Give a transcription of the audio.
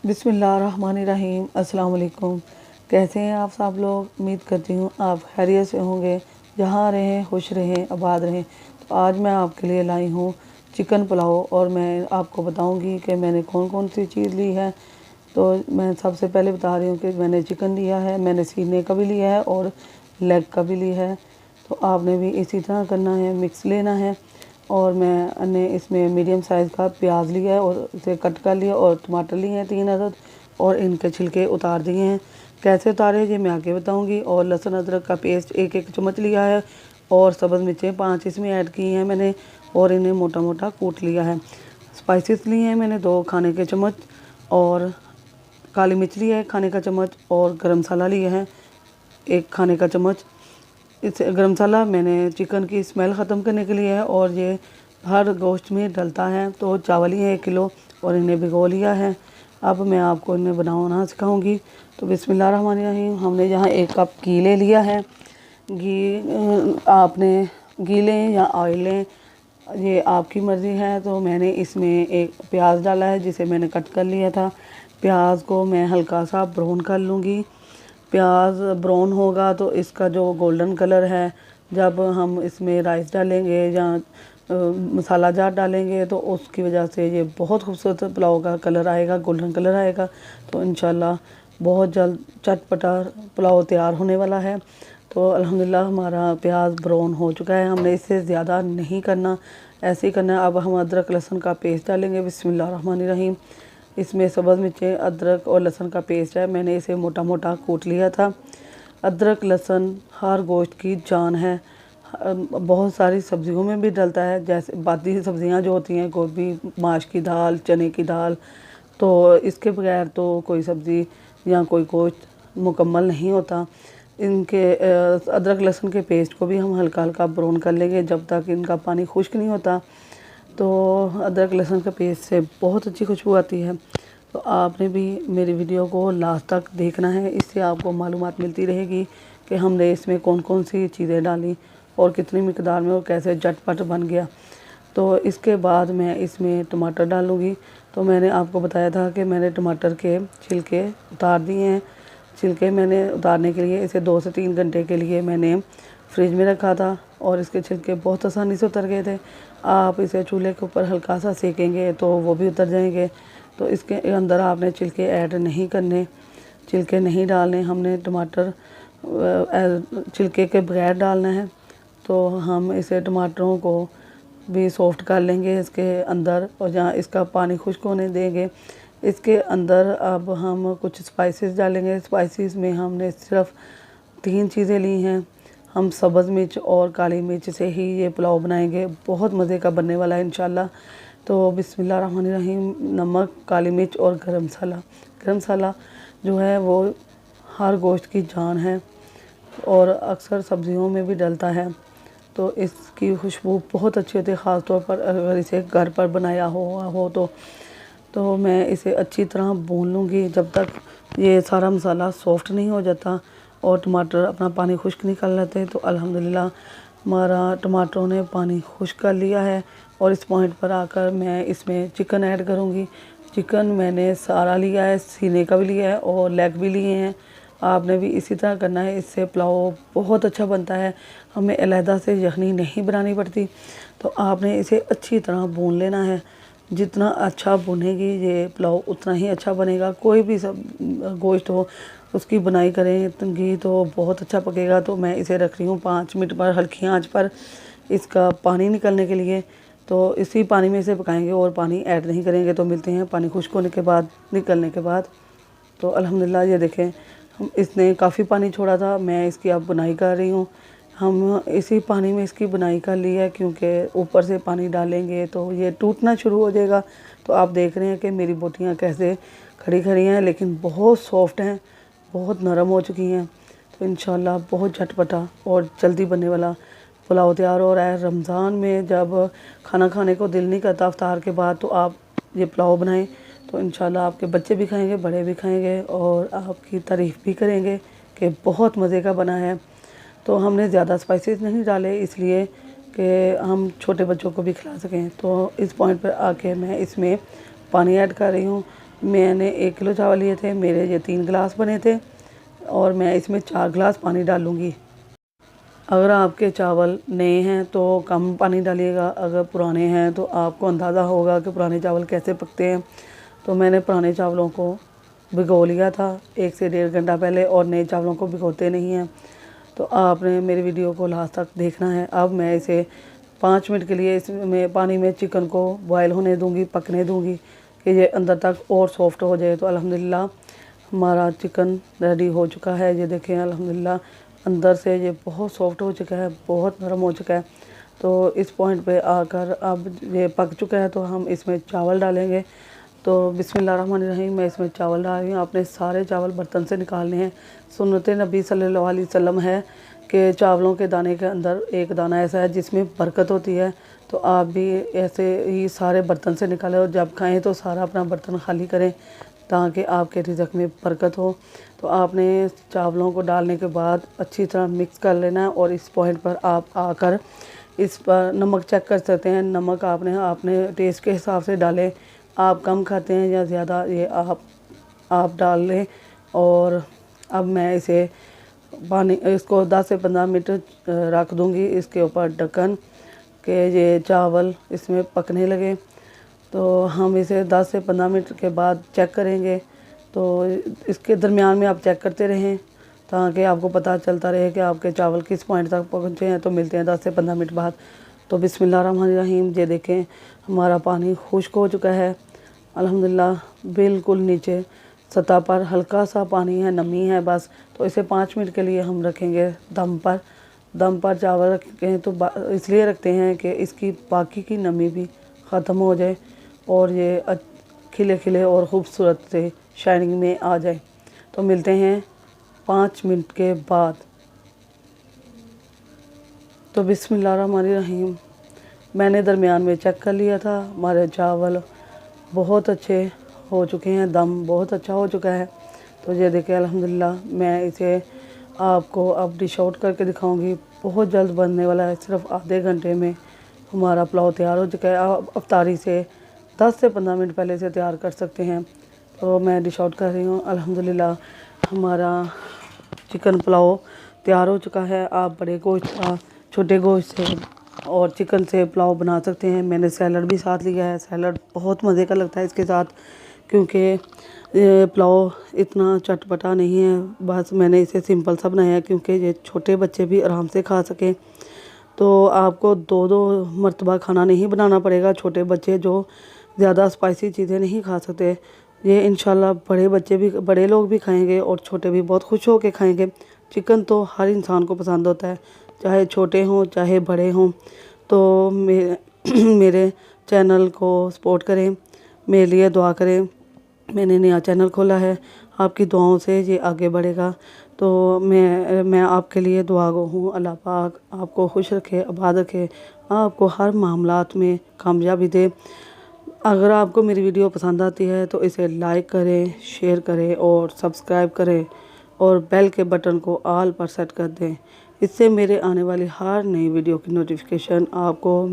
बिस्मिल्लाहिर्रहमानिर्रहीम। अस्सलाम वालेकुम। कैसे हैं आप सब लोग? उम्मीद करती हूँ आप खैरियत से होंगे। जहाँ रहें खुश रहें आबाद रहें। तो आज मैं आपके लिए लाई हूँ चिकन पुलाव और मैं आपको बताऊँगी कि मैंने कौन कौन सी चीज़ ली है। तो मैं सबसे पहले बता रही हूँ कि मैंने चिकन लिया है, मैंने सीने का भी लिया है और लेग का भी लिया है। तो आपने भी इसी तरह करना है, मिक्स लेना है। और मैंने इसमें मीडियम साइज़ का प्याज लिया है और उसे कट कर लिया और टमाटर लिए हैं 3 अदद और इनके छिलके उतार दिए हैं। कैसे उतारे ये मैं आगे बताऊंगी। और लहसुन अदरक का पेस्ट 1-1 चम्मच लिया है और सब्ज़ मिर्चें 5 इसमें ऐड की हैं मैंने और इन्हें मोटा मोटा कूट लिया है। स्पाइसेस लिए हैं मैंने 2 खाने के चम्मच और काली मिर्च लिया है खाने का चम्मच और गरम मसाला लिया है 1 खाने का चम्मच। इस गरम मसाला मैंने चिकन की स्मेल ख़त्म करने के लिए है और ये हर गोश्त में डलता है। तो चावल ही है 1 किलो और इन्हें भिगो लिया है। अब मैं आपको इन्हें बनाना सिखाऊंगी। तो बिस्मिल्लाहिर्रहमानिर्रहीम। हमने यहाँ 1 कप घी ले लिया है। घी आपने घी लें या ऑयल लें, ये आपकी मर्ज़ी है। तो मैंने इसमें एक प्याज डाला है जिसे मैंने कट कर लिया था। प्याज को मैं हल्का सा ब्राउन कर लूँगी। प्याज ब्राउन होगा तो इसका जो गोल्डन कलर है, जब हम इसमें राइस डालेंगे या मसाला जार डालेंगे तो उसकी वजह से ये बहुत खूबसूरत पुलाव का कलर आएगा, गोल्डन कलर आएगा। तो इंशाल्लाह बहुत जल्द चटपटा पुलाव तैयार होने वाला है। तो अल्हम्दुलिल्लाह हमारा प्याज ब्राउन हो चुका है। हमने इससे ज़्यादा नहीं करना, ऐसे ही करना है। अब हम अदरक लहसुन का पेस्ट डालेंगे। बिस्मिल्लाहिर्रहमानिर्रहीम। इसमें सब्ज़ मिर्चें, अदरक और लहसुन का पेस्ट है, मैंने इसे मोटा मोटा कूट लिया था। अदरक लहसुन हर गोश्त की जान है। बहुत सारी सब्जियों में भी डलता है, जैसे बाकी सब्जियां जो होती हैं गोभी, माश की दाल, चने की दाल। तो इसके बगैर तो कोई सब्ज़ी या कोई गोश्त मुकम्मल नहीं होता। इनके अदरक लहसुन के पेस्ट को भी हम हल्का हल्का ब्राउन कर लेंगे जब तक इनका पानी खुश्क नहीं होता। तो अदरक लहसुन के पेस्ट से बहुत अच्छी खुशबू आती है। तो आपने भी मेरी वीडियो को लास्ट तक देखना है, इससे आपको मालूमात मिलती रहेगी कि हमने इसमें कौन कौन सी चीज़ें डाली और कितनी मिकदार में और कैसे झटपट बन गया। तो इसके बाद मैं इसमें टमाटर डालूँगी। तो मैंने आपको बताया था कि मैंने टमाटर के छिलके उतार दिए हैं। छिलके मैंने उतारने के लिए इसे 2 से 3 घंटे के लिए मैंने फ्रिज में रखा था और इसके छिलके बहुत आसानी से उतर गए थे। आप इसे चूल्हे के ऊपर हल्का सा सेकेंगे तो वो भी उतर जाएंगे। तो इसके अंदर आपने छिलके ऐड नहीं करने, छिलके नहीं डालने, हमने टमाटर छिलके के बगैर डालना है। तो हम इसे टमाटरों को भी सॉफ्ट कर लेंगे इसके अंदर और जहाँ इसका पानी खुश्क होने देंगे। इसके अंदर अब हम कुछ स्पाइसेस डालेंगे। स्पाइसेस में हमने सिर्फ 3 चीज़ें ली हैं। हम सब्ज़ मिर्च और काली मिर्च से ही ये पुलाव बनाएंगे, बहुत मज़े का बनने वाला है इंशाल्लाह। तो बिस्मिल्लाहिर्रहमानिर्रहीम। नमक, काली मिर्च और गरम मसाला। गरम मसाला जो है वो हर गोश्त की जान है और अक्सर सब्जियों में भी डलता है। तो इसकी खुशबू बहुत अच्छी होती है, ख़ास तौर पर अगर इसे घर पर बनाया हुआ हो तो मैं इसे अच्छी तरह भून लूँगी जब तक ये सारा मसाला सॉफ्ट नहीं हो जाता और टमाटर अपना पानी खुश्क निकाल लेते हैं। तो अल्हम्दुलिल्लाह हमारा टमाटरों ने पानी खुश्क कर लिया है और इस पॉइंट पर आकर मैं इसमें चिकन ऐड करूँगी। चिकन मैंने सारा लिया है, सीने का भी लिया है और लेग भी लिए हैं। आपने भी इसी तरह करना है, इससे पुलाव बहुत अच्छा बनता है, हमें अलहदा से यखनी नहीं बनानी पड़ती। तो आपने इसे अच्छी तरह भून लेना है। जितना अच्छा भुनेगी ये पुलाव उतना ही अच्छा बनेगा। कोई भी सब गोश्त हो उसकी बुनाई करें घी तो बहुत अच्छा पकेगा। तो मैं इसे रख रही हूँ 5 मिनट पर हल्की आंच पर इसका पानी निकलने के लिए। तो इसी पानी में इसे पकाएंगे और पानी ऐड नहीं करेंगे। तो मिलते हैं पानी खुश्क होने के बाद, निकलने के बाद। तो अल्हम्दुलिल्लाह ये देखें हम इसने काफ़ी पानी छोड़ा था, मैं इसकी अब बुनाई कर रही हूँ। हम इसी पानी में इसकी बुनाई कर ली है क्योंकि ऊपर से पानी डालेंगे तो ये टूटना शुरू हो जाएगा। तो आप देख रहे हैं कि मेरी बोटियाँ कैसे खड़ी खड़ी हैं, लेकिन बहुत सॉफ्ट हैं, बहुत नरम हो चुकी हैं। तो इंशाल्लाह बहुत झटपटा और जल्दी बनने वाला पुलाव तैयार हो रहा है। रमज़ान में जब खाना खाने को दिल नहीं करता इफ्तार के बाद, तो आप ये पुलाव बनाएं तो इंशाल्लाह आपके बच्चे भी खाएंगे, बड़े भी खाएंगे और आपकी तारीफ़ भी करेंगे कि बहुत मज़े का बना है। तो हमने ज़्यादा स्पाइसेस नहीं डाले इसलिए कि हम छोटे बच्चों को भी खिला सकें। तो इस पॉइंट पर आके मैं इसमें पानी ऐड कर रही हूँ। मैंने 1 किलो चावल लिए थे, मेरे ये 3 गिलास बने थे और मैं इसमें 4 गिलास पानी डालूँगी। अगर आपके चावल नए हैं तो कम पानी डालिएगा, अगर पुराने हैं तो आपको अंदाज़ा होगा कि पुराने चावल कैसे पकते हैं। तो मैंने पुराने चावलों को भिगो लिया था 1 से 1.5 घंटा पहले और नए चावलों को भिगोते नहीं हैं। तो आपने मेरी वीडियो को लास्ट तक देखना है। अब मैं इसे 5 मिनट के लिए इसमें पानी में चिकन को बॉयल होने दूँगी, पकने दूँगी कि ये अंदर तक और सॉफ्ट हो जाए। तो अल्हम्दुलिल्लाह हमारा चिकन रेडी हो चुका है। ये देखें अल्हम्दुलिल्लाह अंदर से ये बहुत सॉफ्ट हो चुका है, बहुत नरम हो चुका है। तो इस पॉइंट पे आकर अब ये पक चुका है तो हम इसमें चावल डालेंगे। तो बिस्मिल्लाहिर्रहमानिर्रहीम मैं इसमें चावल डाल रही हूँ। आपने सारे चावल बर्तन से निकालने हैं। सुन्नत नबी सल्लल्लाहु अलैहि वसल्लम है कि चावलों के दाने के अंदर एक दाना ऐसा है जिसमें बरकत होती है। तो आप भी ऐसे ही सारे बर्तन से निकालें और जब खाएं तो सारा अपना बर्तन खाली करें ताकि आपके रिज़्क़ में बरकत हो। तो आपने चावलों को डालने के बाद अच्छी तरह मिक्स कर लेना है और इस पॉइंट पर आप आकर इस पर नमक चेक कर सकते हैं। नमक आपने टेस्ट के हिसाब से डालें। आप कम खाते हैं या ज़्यादा ये आप डाल लें। और अब मैं इसे इसको 10 से 15 मिनट रख दूँगी इसके ऊपर ढक्कन के ये चावल इसमें पकने लगे। तो हम इसे 10 से 15 मिनट के बाद चेक करेंगे। तो इसके दरमियान में आप चेक करते रहें ताकि आपको पता चलता रहे कि आपके चावल किस पॉइंट तक पहुँचे हैं। तो मिलते हैं 10 से 15 मिनट बाद। तो बिस्मिल्लाहिर्रहमानिर्रहीम ये देखें हमारा पानी खुश्क हो चुका है अल्हम्दुलिल्लाह। बिल्कुल नीचे सतह पर हल्का सा पानी है, नमी है बस। तो इसे 5 मिनट के लिए हम रखेंगे दम पर। दम पर चावल रखें तो इसलिए रखते हैं कि इसकी बाकी की नमी भी ख़त्म हो जाए और ये खिले खिले और ख़ूबसूरत से शाइनिंग में आ जाए। तो मिलते हैं 5 मिनट के बाद। तो बिस्मिल्लाहिर्रहमानिर्रहीम मैंने दरमियान में चेक कर लिया था। हमारे चावल बहुत अच्छे हो चुके हैं, दम बहुत अच्छा हो चुका है। तो ये देखिए अल्हम्दुलिल्लाह मैं इसे आपको अब डिश आउट करके दिखाऊंगी। बहुत जल्द बनने वाला है, सिर्फ आधे घंटे में हमारा पुलाव तैयार हो चुका है। आप अफ्तारी से 10 से 15 मिनट पहले से तैयार कर सकते हैं। तो मैं डिश आउट कर रही हूँ। अल्हम्दुलिल्लाह हमारा चिकन पुलाव तैयार हो चुका है। आप बड़े गोश्त का, छोटे गोश्त से और चिकन से पुलाव बना सकते हैं। मैंने सैलड भी साथ लिया है। सैलड बहुत मज़े का लगता है इसके साथ, क्योंकि पुलाव इतना चटपटा नहीं है। बस मैंने इसे सिंपल सा बनाया है क्योंकि ये छोटे बच्चे भी आराम से खा सकें। तो आपको 2-2 मरतबा खाना नहीं बनाना पड़ेगा। छोटे बच्चे जो ज़्यादा स्पाइसी चीज़ें नहीं खा सकते, ये इंशाल्लाह बड़े लोग भी खाएंगे और छोटे भी बहुत खुश हो के खाएंगे। चिकन तो हर इंसान को पसंद होता है, चाहे छोटे हों चाहे बड़े हों। तो मेरे चैनल को सपोर्ट करें, मेरे लिए दुआ करें। मैंने नया चैनल खोला है, आपकी दुआओं से ये आगे बढ़ेगा। तो मैं आपके लिए दुआ गो हूँ। अल्लाह पाक आपको खुश रखे, आबाद रखे, आपको हर मामलात में कामयाबी दे। अगर आपको मेरी वीडियो पसंद आती है तो इसे लाइक करें, शेयर करें और सब्सक्राइब करें और बेल के बटन को ऑल पर सेट कर दें। इससे मेरे आने वाली हर नई वीडियो की नोटिफिकेशन आपको